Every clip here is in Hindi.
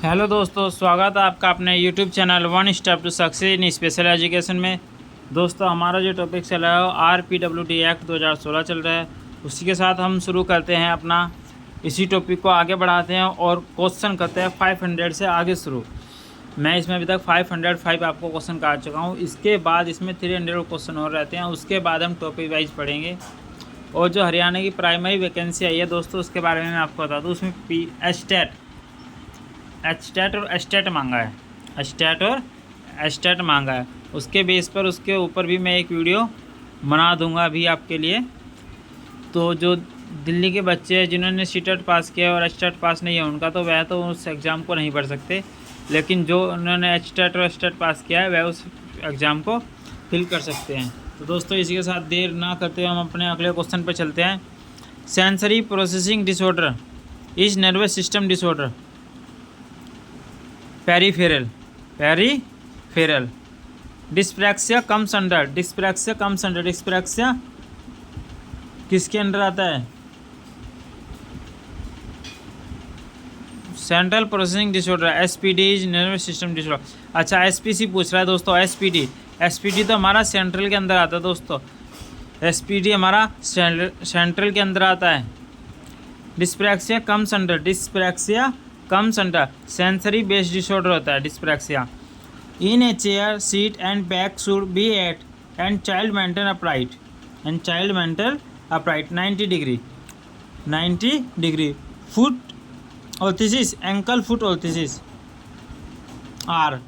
हेलो दोस्तों, स्वागत है आपका अपने YouTube channel one step to success in special education में। दोस्तों, हमारा जो टॉपिक चल रहा है RPWD एक्ट 2016 चल रहा है। उसी के साथ हम शुरू करते हैं अपना इसी टॉपिक को आगे बढ़ाते हैं और क्वेश्चन करते हैं 500 से आगे शुरू। मैं इसमें अभी तक 505 आपको क्वेश्चन काट चुका हूँ। इसके बाद इसमें 300 क्वेश्चन और रहते हैं। उसके बाद हम टॉपिक वाइज पढ़ेंगे। और जो हरियाणा की प्राइमरी वैकेंसी आई है दोस्तों, उसके बारे में मैं आपको बता दूँ। उसमें एचटेट और एस्टेट मांगा है। एस्टेट और एस्टेट मांगा है। उसके बेस पर उसके ऊपर भी मैं एक वीडियो बना दूंगा अभी आपके लिए। तो जो दिल्ली के बच्चे हैं जिन्होंने सीटेट पास किया और एस्टेट पास नहीं है उनका तो वह तो उस एग्ज़ाम को नहीं भर सकते, लेकिन जो उन्होंने एचटेट और एस्टेट पास किया है वह उस एग्ज़ाम को फिल कर सकते हैं। तो दोस्तों, इसी के साथ देर ना करते हुए हम अपने अगले क्वेश्चन पर चलते हैं। Sensory processing disorder is nervous system disorder. Peripheral dyspraxia comes under dyspraxia किसके अंडर आता है? Central processing disorder. SPD is nervous system disorder. अच्छा, SPC पूछ रहा है दोस्तों। SPD तो हमारा सेंट्रल के अंदर आता है दोस्तों। SPD हमारा सेंट्रल के अंदर आता है। Dyspraxia comes under sensory based disorder होता है dyspraxia. In a chair seat and back should be at and child maintain upright 90 degree. Foot orthosis ankle foot orthosis are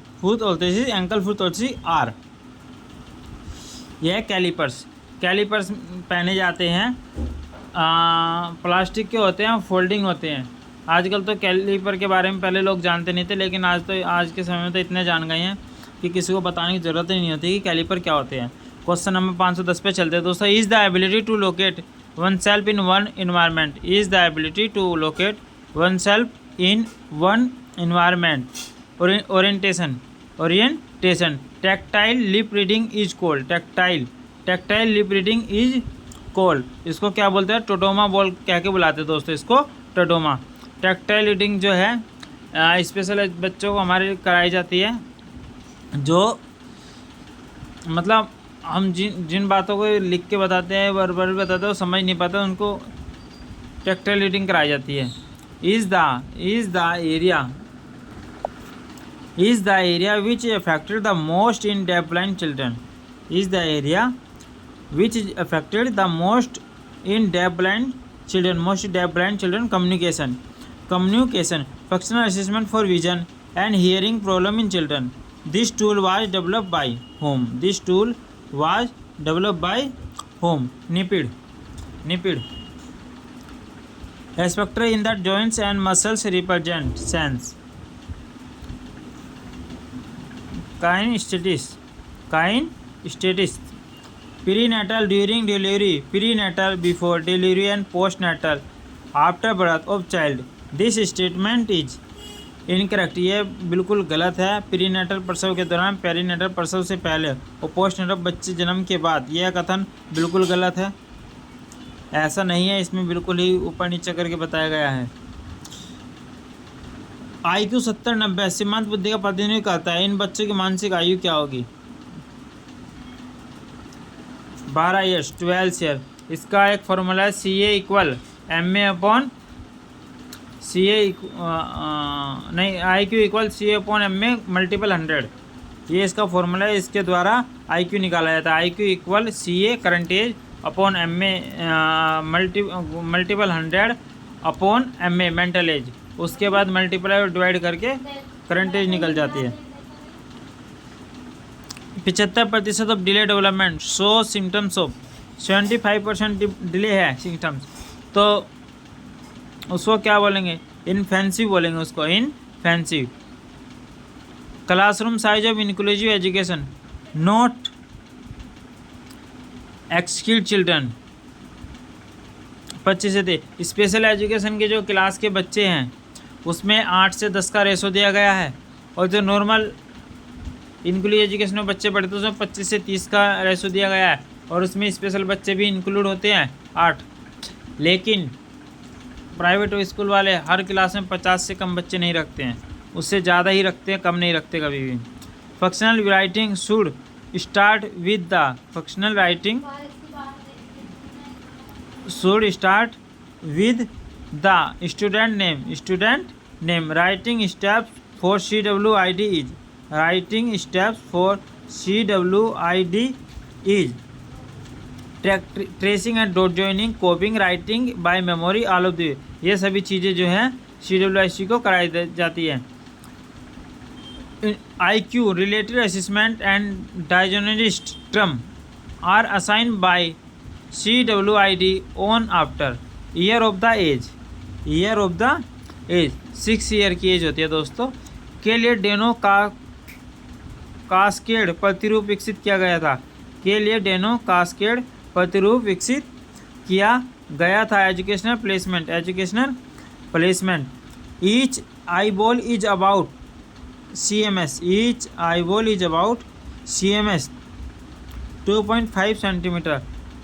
यह कैलिपर्स पहने जाते हैं। प्लास्टिक के होते हैं, फोल्डिंग होते हैं। आजकल तो कैलीपर के बारे में पहले लोग जानते नहीं थे, लेकिन आज के समय में तो इतने जान गए हैं कि किसी को बताने की ज़रूरत ही नहीं होती कि कैलीपर क्या होते हैं। क्वेश्चन नंबर 510 पे चलते हैं दोस्तों। Is the ability to locate one self in one environment orientation tactile lip reading is called. Tactile lip reading is called. इसको क्या बोलते हैं? टोडोमा बोल कह के बुलाते हैं दोस्तों इसको, टोडोमा। टैक्टाइल रीडिंग जो है स्पेशल बच्चों को हमारे कराई जाती है। जो मतलब हम जिन बातों को लिख के बताते हैं, वर्बल बताते हैं, वो समझ नहीं पाते, उनको टैक्टाइल रीडिंग कराई जाती है। Is the area which affected the most in deaf blind children. Is the area which is affected the most in deaf blind children communication functional assessment for vision and hearing problem in children. This tool was developed by whom? NIPID. Spectra in the joints and muscles represent sense. Kinesthetic. Prenatal during delivery, prenatal before delivery and postnatal after birth of child. This statement is incorrect. ये बिल्कुल गलत है। प्रीनेटल प्रसव के दौरान, पेरीनेटल प्रसव से पहले और पोस्टनेटल बच्चे जन्म के बाद, यह कथन बिल्कुल गलत है। ऐसा नहीं है, इसमें बिल्कुल ही ऊपर नीचे करके बताया गया है। IQ 70-90 सीमांत बुद्धि का प्रतिनिधित्व करता है। इन बच्चों की मानसिक आयु क्या होगी? 12 ईयर्स, 12 ईयर। इसका एक फॉर्मूला है CA = MA upon IQ = CA upon MA multiple 100। ये इसका फॉर्मूला है। इसके द्वारा IQ निकाला जाता है। IQ = CA current as upon MA multiple 100 upon MA mental as. उसके बाद मल्टीप्लाई और डिवाइड करके करंट एज निकल जाती है। 75% of delay development show symptoms of 75% delay है सिम्टम्स, तो उसको क्या बोलेंगे? इनफेंसी बोलेंगे उसको, infancy. Classroom size of inclusive education not execute children 25 से 30। स्पेशल एजुकेशन के जो क्लास के बच्चे हैं उसमें 8 से 10 का रेशो दिया गया है, और जो नॉर्मल इंक्लूसिव एजुकेशन में बच्चे पढ़ते हैं उसमें 25 से 30 का रेशो दिया गया है, और उसमें स्पेशल बच्चे भी इंक्लूड होते हैं 8। लेकिन प्राइवेट स्कूल वाले हर क्लास में 50 से कम बच्चे नहीं रखते हैं। उससे ज़्यादा ही रखते हैं, कम नहीं रखते कभी भी। Functional writing should start with the functional writing should start with the student name writing steps for CWID is writing steps for CWID is tracing and dot joining कॉपिंग writing by memory all of the ये सभी चीज़ें जो हैं CWIC को कराई जाती है। IQ related assessment and diagnostic term are assign by CWID on after year of the age 6 year की एज होती है दोस्तों। के लिए डेनो कास्केड प्रतिरूप विकसित किया गया था। के लिए डेनो कास्केड प्रतिरूप विकसित किया गया था। Educational placement each eyeball is about CMS each eyeball is about CMS 2.5 centimetre.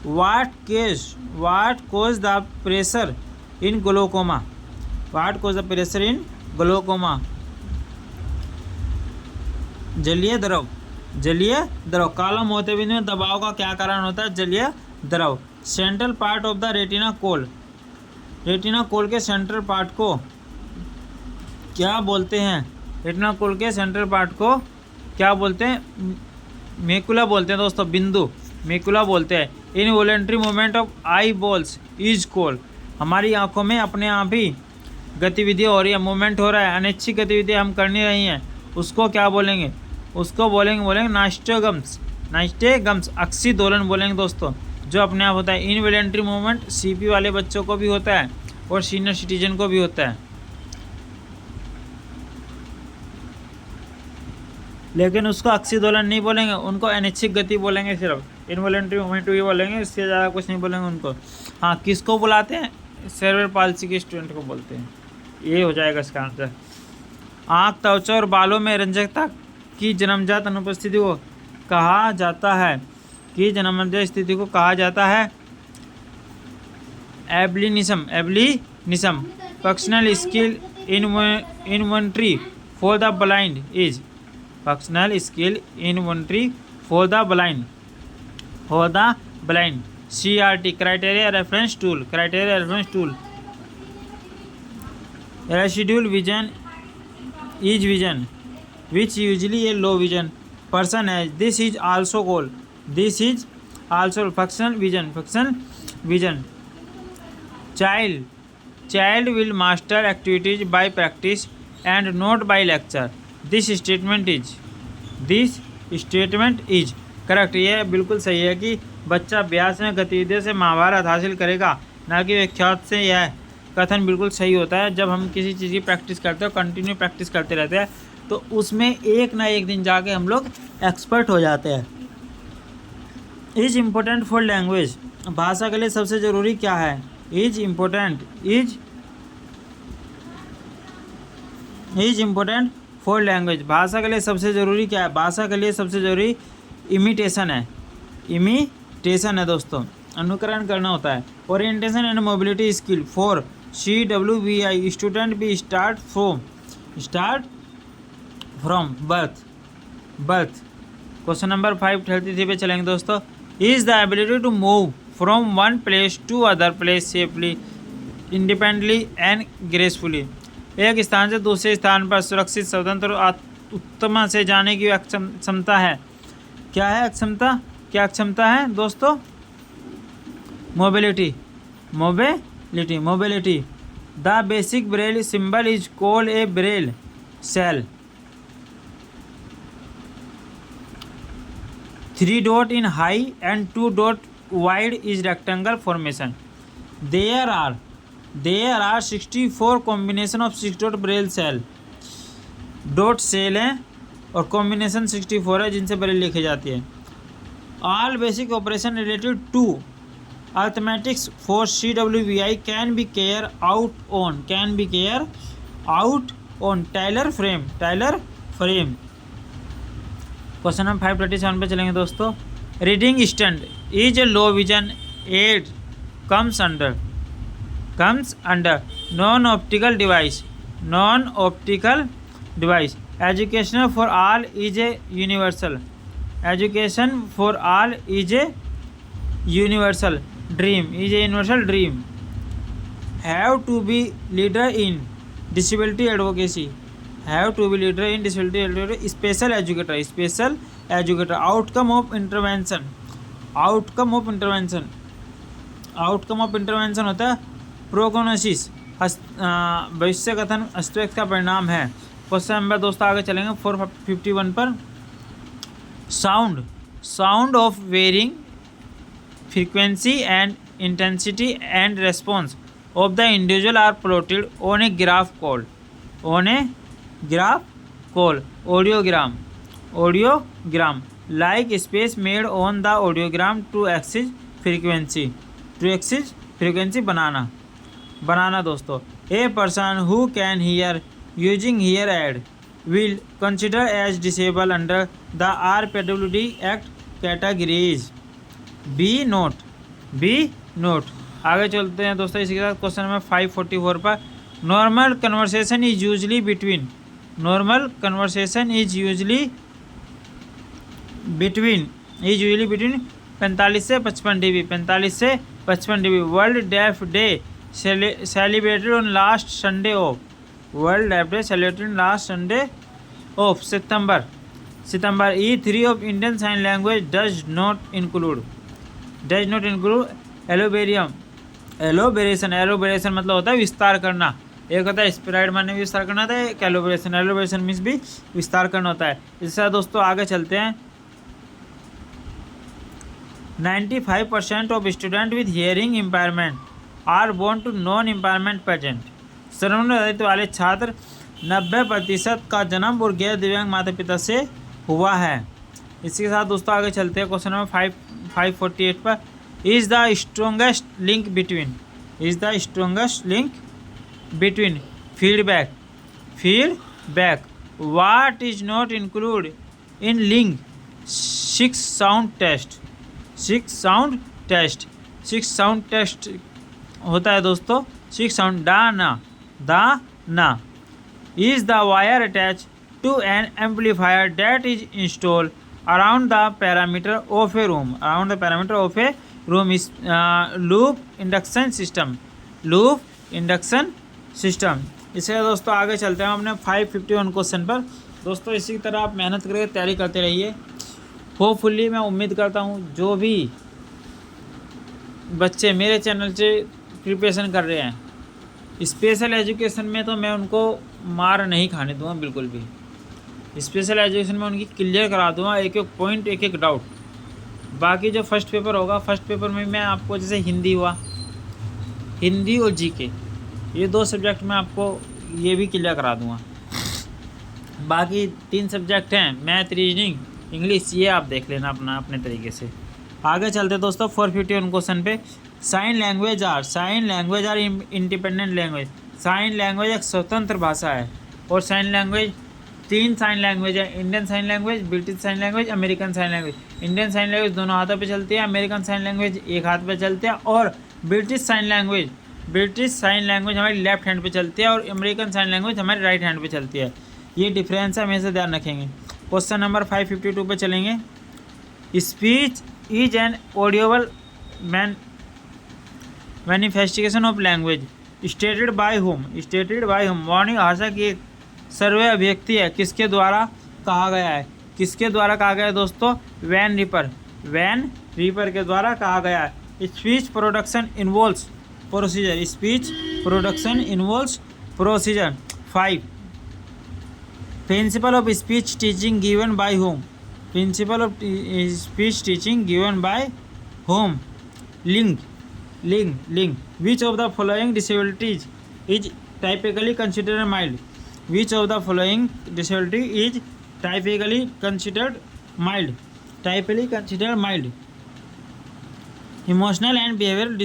What caused the pressure in glaucoma? What caused the pressure in glaucoma? जलीय द्रव कालम होते बिंदु में दबाव का क्या कारण होता है? जलीय द्रव। Central part of the retina call के सेंट्रल पार्ट को क्या बोलते हैं? रेटिना कोल के सेंट्रल पार्ट को क्या बोलते हैं? मेकुला बोलते हैं दोस्तों, बिंदु मेकुला बोलते हैं। Involuntary movement of I balls is called हमारी आंखों में अपने आप ही गतिविधि हो रही है, मूवमेंट हो रहा है, अनिच्छिक गतिविधि हम कर नहीं रही हैं, उसको क्या बोलेंगे? उसको बोलेंगे नाइस्टेगम्स अक्षी दोलन बोलेंगे दोस्तों, जो अपने आप होता है। इनवॉलेंट्री मूवमेंट CP वाले बच्चों को भी होता है और सीनियर सिटीजन को भी होता है, लेकिन उसको अक्षी दोलन नहीं बोलेंगे, उनको अनिच्छिक गति बोलेंगे, सिर्फ इनवॉलेंट्री मूवमेंट भी बोलेंगे, इससे ज़्यादा कुछ नहीं बोलेंगे उनको। हाँ, किसको बुलाते हैं? सेरेब्रल पाल्सी के स्टूडेंट को बोलते हैं। ये हो जाएगा इसका आंसर। आँख, त्वचा और बालों में रंजकता की जन्मजात अनुपस्थिति को कहा जाता है albinism. Functional skill inventory for the blind is functional skill inventory for the blind CRT criteria reference tool residual vision is vision which usually a low vision person has. This is also functional vision. Child will master activities by practice and not by lecture. This statement is correct. ये बिल्कुल सही है कि बच्चा अभ्यास में गतिविधियों से महाभारत हासिल करेगा, ना कि व्याख्यात से। यह कथन बिल्कुल सही होता है। जब हम किसी चीज़ की प्रैक्टिस करते हैं, कंटिन्यू प्रैक्टिस करते रहते हैं, तो उसमें एक ना एक दिन जाके हम लोग एक्सपर्ट हो जाते हैं। इज इम्पोर्टेंट फॉर लैंग्वेज भाषा के लिए सबसे ज़रूरी क्या है? इज इम्पोर्टेंट फॉर लैंग्वेज भाषा के लिए सबसे ज़रूरी क्या है? भाषा के लिए सबसे ज़रूरी इमिटेशन है दोस्तों, अनुकरण करना होता है। Orientation and mobility skill for CWBI student भी start from birth. Question number 533 पे चलेंगे दोस्तों। Is the ability to move from one place to other place safely independently and gracefully. एक स्थान से दूसरे स्थान पर सुरक्षित, स्वतंत्र और उत्तम से जाने की क्षमता है। क्या है अक्षमता? क्या क्षमता है दोस्तों? Mobility. The basic braille symbol is called a braille cell. 3 dot in high and 2 dot wide is rectangle formation. There are 64 combination of 6 dot braille cell. Dot cell हैं और कॉम्बिनेशन 64 है जिनसे ब्रेल लिखी जाती है। All basic operation related to arithmetics for CWBI can be care out on Taylor frame. Question number 537 पे चलेंगे दोस्तों। Reading stand is a low vision aid comes under non optical device. Education for all is a universal. Education for all is a universal dream. Is a universal dream. Have to be leader in disability advocacy. Have to be leader in disability advocacy. Special educator. Special educator. Outcome of intervention. Outcome of intervention. Outcome of intervention होता है प्रोग्नोसिस, भविष्य कथन हस्तक्षेप का परिणाम है। क्वेश्चन नंबर दोस्तों आगे चलेंगे 451 पर। Sound of varying frequency and intensity and response of the individual are plotted on a graph call audiogram like space made on the audiogram two axis frequency बनाना दोस्तों। A person who can hear using hear aid will consider as disable under the RPWD act categories. Be note. आगे चलते हैं दोस्तों इसी के साथ क्वेश्चन नंबर 544 पर। Normal conversation is usually between 45 से 55 dB। 45 से 55 dB। World deaf day celebrated on last Sunday of September. E3 of Indian sign language does not include elaboration मतलब होता है विस्तार करना। एक होता है स्प्राइड माने विस्तार करना था, एक एलोबरेशन मीन्स भी विस्तार करना होता है। इससे दोस्तों आगे चलते हैं। 95% of student with hearing impairment are born to non impairment present. श्रवण रहित वाले छात्र 90% का जन्म और गैर दिव्यांग माता पिता से हुआ है। इसी के साथ दोस्तों आगे चलते हैं क्वेश्चन नंबर 548 पर। Is the strongest link between feedback what is not include in link 6 sound test होता है दोस्तों। 6 साउंड दा ना is the wire attach to an amplifier that is install around the parameter of a room is loop induction system. इससे दोस्तों आगे चलते हैं अपने 551 क्वेश्चन पर। दोस्तों इसी तरह आप मेहनत करके तैयारी करते रहिए। होपफुली मैं उम्मीद करता हूँ जो भी बच्चे मेरे चैनल से प्रिपरेशन कर रहे हैं स्पेशल एजुकेशन में, तो मैं उनको मार नहीं खाने दूंगा बिल्कुल भी। स्पेशल एजुकेशन में उनकी क्लियर करा दूंगा एक एक पॉइंट, एक एक डाउट। बाकी जो फर्स्ट पेपर होगा, फर्स्ट पेपर में मैं आपको जैसे हिंदी और जीके ये 2 सब्जेक्ट में आपको ये भी क्लियर करा दूंगा। बाकी 3 सब्जेक्ट हैं मैथ, रीजनिंग, इंग्लिश, ये आप देख लेना अपने तरीके से। आगे चलते दोस्तों 451 क्वेश्चन पे। Sign language are independent language. Sign language एक स्वतंत्र भाषा है और साइन लैंग्वेज 3 साइन लैंग्वेज है। Indian sign language, British sign language, American sign language. Indian sign language दोनों हाथों पे चलती है, अमेरिकन साइन लैंग्वेज एक हाथ पे चलती है, और ब्रिटिश साइन लैंग्वेज हमारी लेफ्ट हैंड पे चलती है और अमेरिकन साइन लैंग्वेज हमारी राइट हैंड पे चलती है। ये डिफरेंस है, हमेशा ध्यान रखेंगे। क्वेश्चन नंबर 552 पे चलेंगे। Speech is an audible manifestation of language stated by whom. वाणी भाषा की एक सर्वे अभिव्यक्ति है। किसके द्वारा कहा गया है दोस्तों? वैन रीपर के द्वारा कहा गया है। Speech production involves procedure. 5 principle of speech teaching given by home. Link which of the following disabilities is typically considered mild. Emotional and behavioral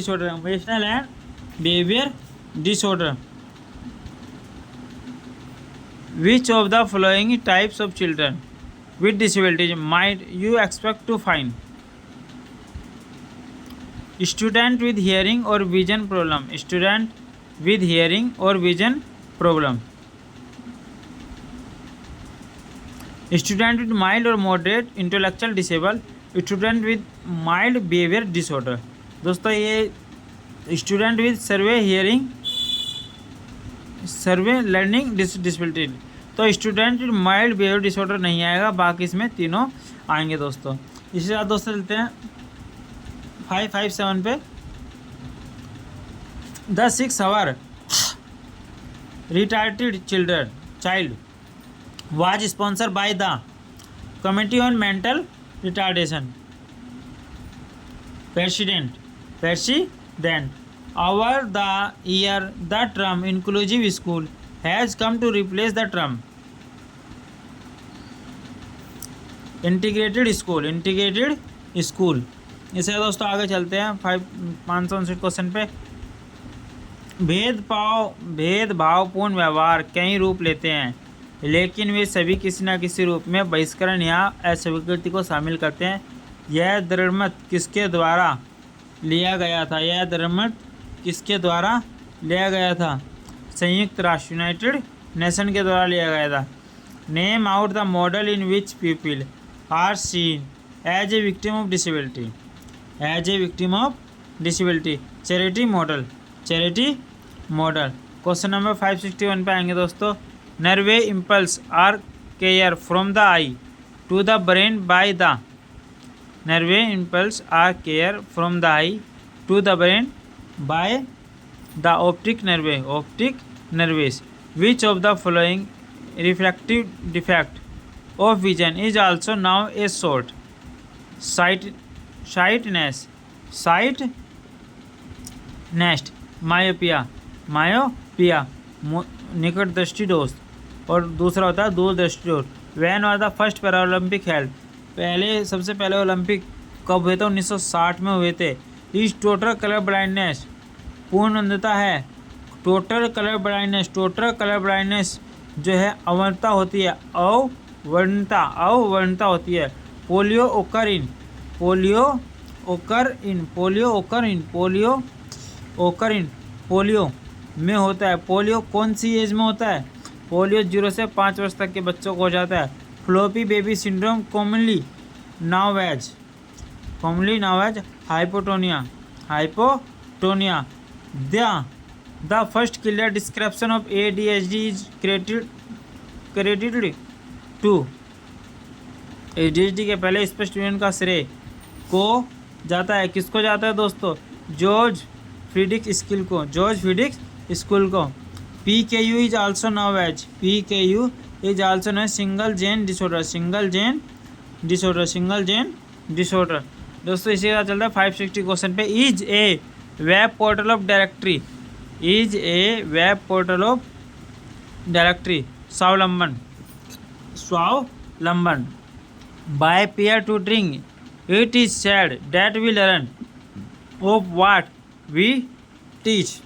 disorder. Which of the following types of children with disabilities might you expect to find? Student with hearing or vision problem. Student with mild और moderate intellectual disable, student with mild behaviour disorder. दोस्तों ये student with severe hearing severe learning disability, तो student with mild behaviour disorder नहीं आएगा, बाकी इसमें तीनों आएंगे दोस्तों। इसी साथ दोस्तों चलते हैं 557 पे। The 6 hour retarded child was sponsored by the Committee on Mental Retardation. President. Over the year, the term inclusive school has come to replace the term integrated school. इसे दोस्तों आगे चलते हैं 559 क्वेश्चन पे। भेदभावपूर्ण व्यवहार कई रूप लेते हैं, लेकिन वे सभी किसी न किसी रूप में बहिष्करण या अस्वीकृति को शामिल करते हैं। यह दृढ़मत किसके द्वारा लिया गया था? संयुक्त राष्ट्र यूनाइटेड नेशन के द्वारा लिया गया था। Name out the model in which people are seen as a victim of disability. Charity model. Question number 561 पे आएंगे दोस्तों। Nerve impulse are carry from the eye to the brain by the optic nerves. Which of the following refractive defect of vision is also now a short sightedness, myopia निकट दृष्टि दोष, और दूसरा होता है दूर दृष्टि दोष। When was the first Paralympic held, सबसे पहले ओलंपिक कब हुए थे? 1960 में हुए थे। इस टोटल कलर ब्लाइंडनेस पूर्ण अंधता है। टोटल कलर ब्लाइंडनेस जो है अवर्णता होती है, अवर्णता होती है। पोलियो में होता है। पोलियो कौन सी एज में होता है? पोलियो 0 से 5 वर्ष तक के बच्चों को हो जाता है। Floppy baby syndrome commonly known as hypotonia. The first clear description of ADHD is credited to. ADHD के पहले स्पष्ट विवरण का श्रेय को जाता है, किसको जाता है दोस्तों? जॉर्ज फ्रीडरिक स्कूल को। PKU is also known as single gene disorder. दोस्तों इसी के साथ चलता है 560 क्वेश्चन पे। Is a web portal of directory Swavlamban by peer tutoring. It is said that we learn of what we teach.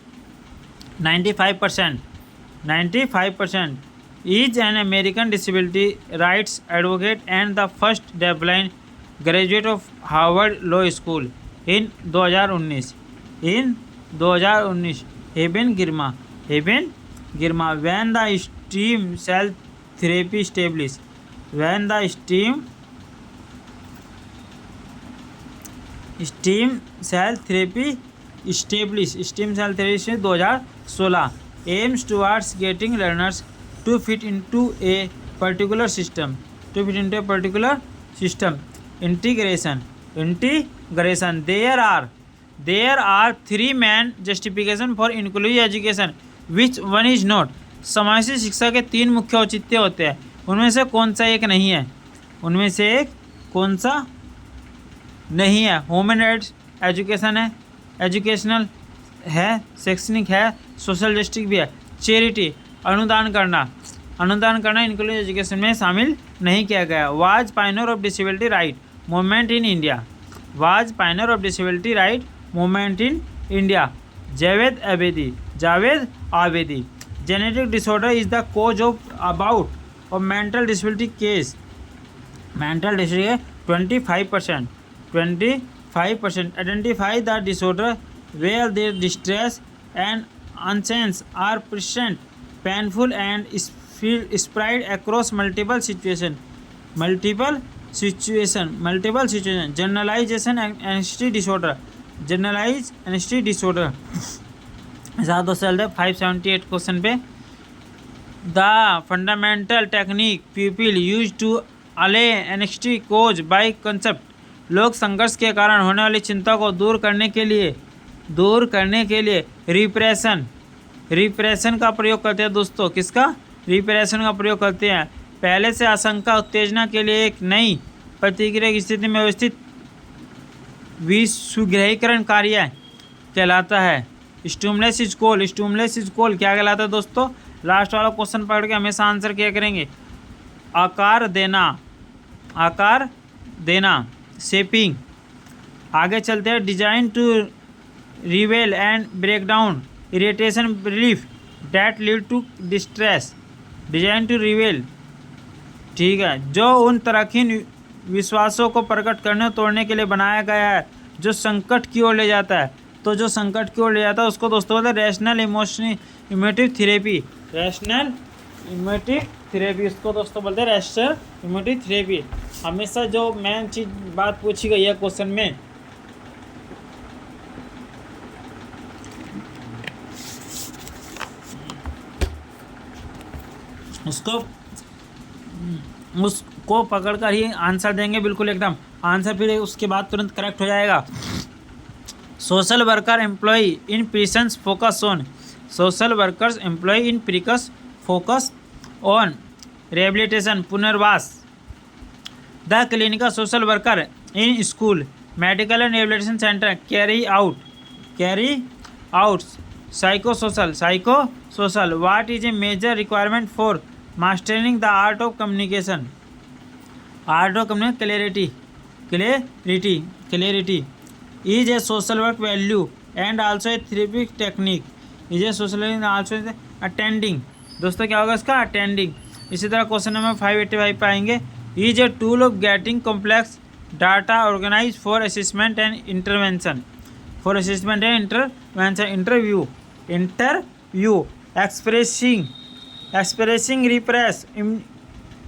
95% is an American disability rights advocate and the first deafblind graduate of Harvard Law School in 2019. Heben Girma. When the stem cell therapy established. Stem cell therapy 2016 aims towards getting learners to fit into a particular system. Integration. There are 3 main justification for inclusive education which one is not. समावेशी शिक्षा के 3 मुख्य औचित्य होते हैं, उनमें से कौन सा एक नहीं है? ह्यूमन राइट्स एजुकेशनल है, शैक्षणिक है, सोशल जस्टिस भी है। चैरिटी अनुदान करना इंक्लूसिव एजुकेशन में शामिल नहीं किया गया। Was pioneer of disability right movement in India. Javed Abedi. Genetic disorder is the cause of mental disability case. 25%. Identify the disorder where their distress and unsense are present, painful and spread across multiple situations. Multiple situation, generalization anxiety disorder, generalize anxiety disorder. ज़्यादा से ज़्यादा 578 क्वेश्चन पे। The fundamental technique people use to allay anxiety cause by concept, लोग संघर्ष के कारण होने वाली चिंता को दूर करने के लिए रिप्रेशन का प्रयोग करते हैं दोस्तों। किसका? रिप्रेशन का प्रयोग करते हैं। पहले से आशंका उत्तेजना के लिए एक नई प्रतिक्रिया की स्थिति में व्यवस्थित विसुग्रहीकरण कार्य कहलाता है। स्टिमुलस इज कॉल्ड क्या कहलाता है दोस्तों? लास्ट वाला क्वेश्चन पढ़ के हमेशा आंसर क्या करेंगे? आकार देना, शेपिंग। आगे चलते हैं। Design to reveal and break down irritation relief that lead to distress, design to reveal, ठीक है, जो उन तराकीन विश्वासों को प्रकट करने और तोड़ने के लिए बनाया गया है जो संकट की ओर ले जाता है। तो जो संकट की ओर ले जाता है उसको दोस्तों बोलते हैं रैशनल इमोटिव थेरेपी, उसको दोस्तों बोलते हैं रैशनल इमोटिव थेरेपी। हमेशा जो मेन चीज बात पूछी गई है क्वेश्चन में, उसको पकड़कर ही आंसर देंगे, बिल्कुल एकदम आंसर, फिर उसके बाद तुरंत करेक्ट हो जाएगा। Social worker employ in practice focus on rehabilitation, पुनर्वास। The clinical social worker in school medical and rehabilitation centre carry out psychosocial what is a major requirement for mastering the art of communication, clarity is a social work value and also a therapeutic technique, is a social work and also attending। दोस्तों क्या होगा इसका? अटेंडिंग। इसी तरह क्वेश्चन नंबर 585 पाएंगे। is a tool of getting complex data organized for assessment and intervention, interview expressing repress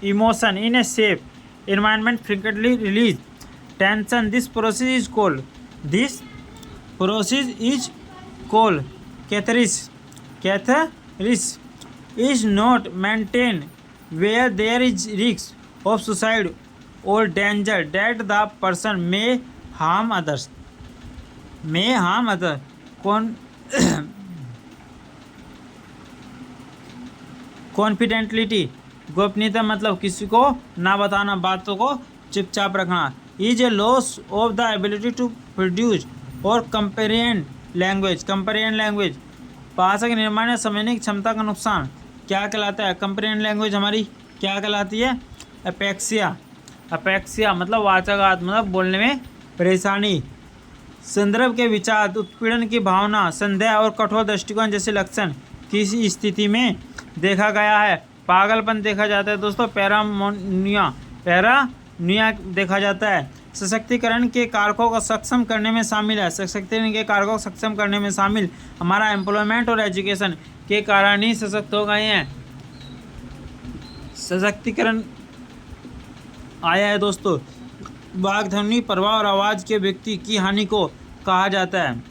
emotion in a safe environment, frequently release tension। This process is called catharsis, is not maintained where there is risk of suicide or danger that the person may harm others। कॉन्फिडेंटलिटी, गोपनीयता, मतलब किसी को ना बताना, बातों को चुपचाप रखना। Is a loss of the ability to produce और कंपेरियन लैंग्वेज, भाषा के निर्माण या समझने की क्षमता का नुकसान क्या कहलाता है? कंपेरियन लैंग्वेज हमारी क्या कहलाती है? अपेक्सिया मतलब वाचाघात, मतलब बोलने में परेशानी। संदर्भ के विचार, उत्पीड़न की भावना, संदेह और कठोर दृष्टिकोण जैसे लक्षण किसी स्थिति में देखा गया है। पागलपन देखा जाता है दोस्तों, पैरानोइया देखा जाता है। सशक्तिकरण के कारकों को सक्षम करने में शामिल हमारा एम्प्लॉयमेंट और एजुकेशन के कारण ही सशक्त हो गए हैं। सशक्तिकरण आया है दोस्तों। वाग्ध्वनि, प्रभाव और आवाज़ के व्यक्ति की हानि को कहा जाता है,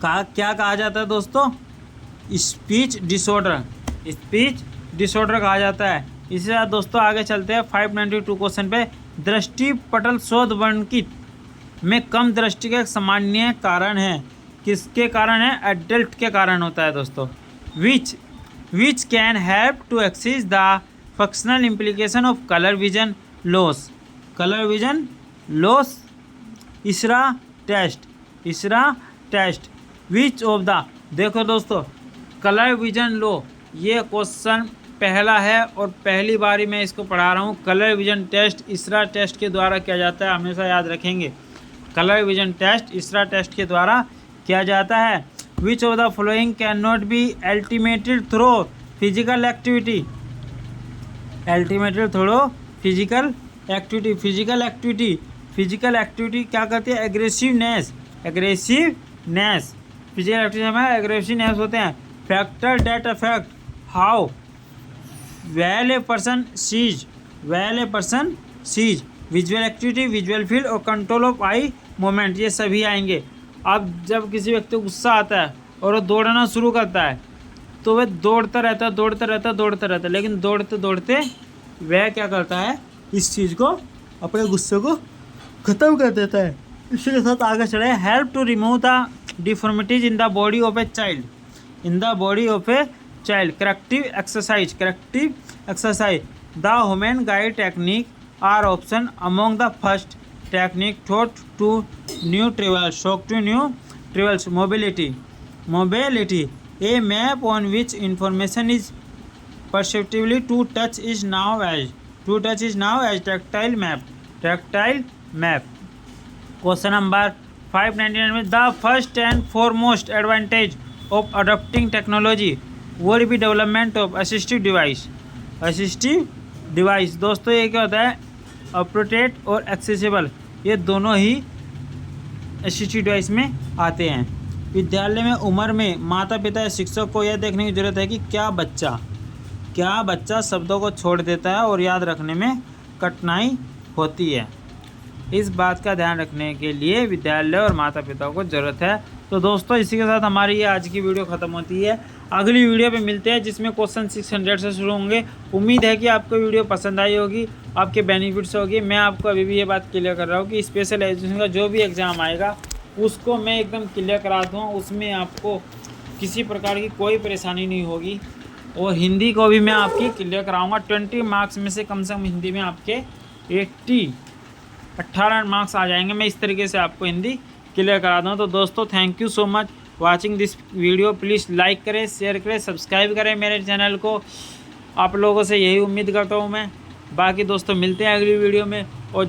क्या कहा जाता है दोस्तों? स्पीच डिसऑर्डर कहा जाता है। इसी तरह दोस्तों आगे चलते हैं 592 क्वेश्चन पे। दृष्टि पटल शोध वर्णकित में कम दृष्टि का एक सामान्य कारण है। किसके कारण है? एडल्ट के कारण होता है दोस्तों। Which can help to access the functional implication of colour vision loss. Ishihara test which of the, देखो दोस्तों कलर विजन लो, ये क्वेश्चन पहला है और पहली बारी मैं इसको पढ़ा रहा हूँ। Colour vision test Ishihara test के द्वारा किया जाता है, हमेशा याद रखेंगे। Colour vision test Ishihara test के द्वारा किया जाता है। Which of the following can not be eliminated through physical activity. Physical activity क्या करती है? एग्रेसिवनेस। फिजिकल एक्टिविटी में एग्रेसिवनेस होते हैं। Factor that affect how well a person sees well a person sees, visual activity, visual field और कंट्रोल ऑफ आई मूवमेंट, ये सभी आएंगे। अब जब किसी व्यक्ति को गुस्सा आता है और वो दौड़ना शुरू करता है तो वह दौड़ता रहता है, लेकिन दौड़ते दौड़ते वह क्या करता है, इस चीज़ को, अपने गुस्से को ख़त्म कर देता है। इसी के साथ आगे चले, help to remove the deformities in the body of a child, corrective exercise, the human guide technique are option among the first technique thought to new travels, mobility, a map on which information is perceptibly to touch is now as tactile map. Question number 599 में, the first and foremost advantage of adopting technology would be development of assistive device। दोस्तों ये क्या होता है, अप्रोप्रिएट और एक्सेसिबल, ये दोनों ही असिस्टिव डिवाइस में आते हैं। विद्यालय में उम्र में माता पिता या शिक्षक को यह देखने की जरूरत है कि क्या बच्चा शब्दों को छोड़ देता है और याद रखने में कठिनाई होती है। इस बात का ध्यान रखने के लिए विद्यालय और माता पिता को ज़रूरत है। तो दोस्तों इसी के साथ हमारी ये आज की वीडियो ख़त्म होती है। अगली वीडियो पे मिलते हैं जिसमें क्वेश्चन 600 से शुरू होंगे। उम्मीद है कि आपको वीडियो पसंद आई होगी, आपके बेनिफिट्स होगी। मैं आपको अभी भी ये बात क्लियर कर रहा हूँ कि स्पेशल एजुकेशन का जो भी एग्ज़ाम आएगा उसको मैं एकदम क्लियर करा दूँगा, उसमें आपको किसी प्रकार की कोई परेशानी नहीं होगी। और हिंदी को भी मैं आपकी क्लियर कराऊँगा। 20 मार्क्स में से कम हिंदी में आपके 18 मार्क्स आ जाएंगे। मैं इस तरीके से आपको हिंदी क्लियर करा दूँ। तो दोस्तों thank you so much watching this video. Please like करें, शेयर करें, सब्सक्राइब करें मेरे चैनल को। आप लोगों से यही उम्मीद करता हूँ मैं। बाकी दोस्तों मिलते हैं अगली वीडियो में, और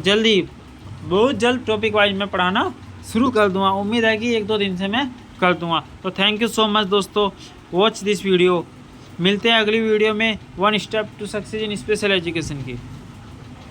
बहुत जल्द टॉपिक वाइज मैं पढ़ाना शुरू कर दूँगा। उम्मीद है कि 1-2 दिन से मैं कर दूँगा। तो थैंक यू सो मच दोस्तों, वॉच दिस वीडियो। मिलते हैं अगली वीडियो में, 1 step to success in special education की।